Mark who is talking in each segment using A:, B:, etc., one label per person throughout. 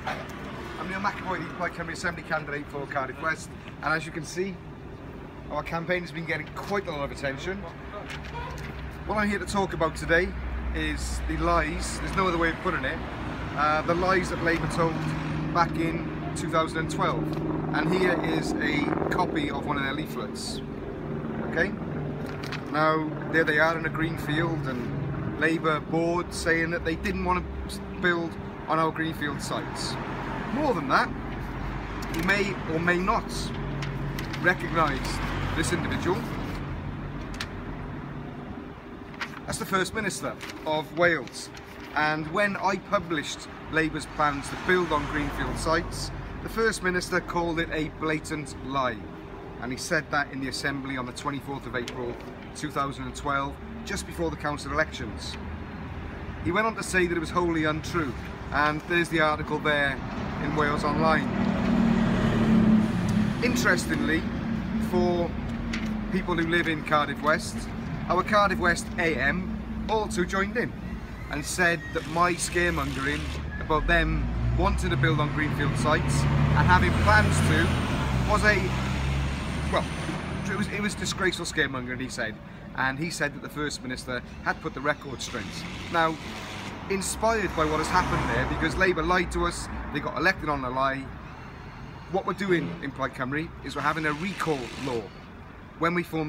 A: I'm McEvoy, the Plaid Assembly candidate for Cardiff West, and as you can see, our campaign has been getting quite a lot of attention. What I'm here to talk about today is the lies, there's no other way of putting it, the lies that Labour told back in 2012. And here is a copy of one of their leaflets. Okay? Now, there they are in a green field, and Labour board saying that they didn't want to build on our greenfield sites. More than that, you may or may not recognise this individual as the First Minister of Wales. And when I published Labour's plans to build on greenfield sites, the First Minister called it a blatant lie. And he said that in the Assembly on the 24th of April 2012, just before the council elections. He went on to say that it was wholly untrue, and there's the article there in Wales Online. Interestingly, for people who live in Cardiff West, our Cardiff West AM also joined in and said that my scaremongering about them wanting to build on greenfield sites and having plans to was it was disgraceful scaremongering, he said. And he said that the First Minister had put the record straight. Now, inspired by what has happened there, because Labour lied to us, they got elected on a lie, what we're doing in Plaid Cymru is we're having a recall law when we form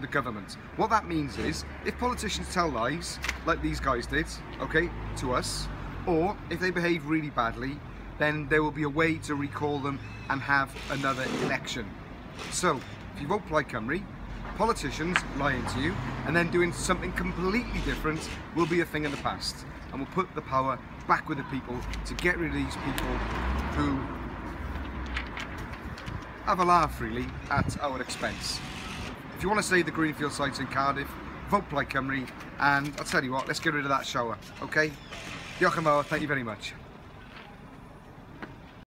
A: the government. What that means is, if politicians tell lies, like these guys did, okay, to us, or if they behave really badly, then there will be a way to recall them and have another election. So, if you vote Plaid Cymru, politicians lying to you and then doing something completely different will be a thing of the past, and we'll put the power back with the people to get rid of these people who have a laugh really at our expense. If you want to save the greenfield sites in Cardiff, vote Plaid Cymru, and I'll tell you what, let's get rid of that shower, okay? Diolch yn fawr, thank you very much.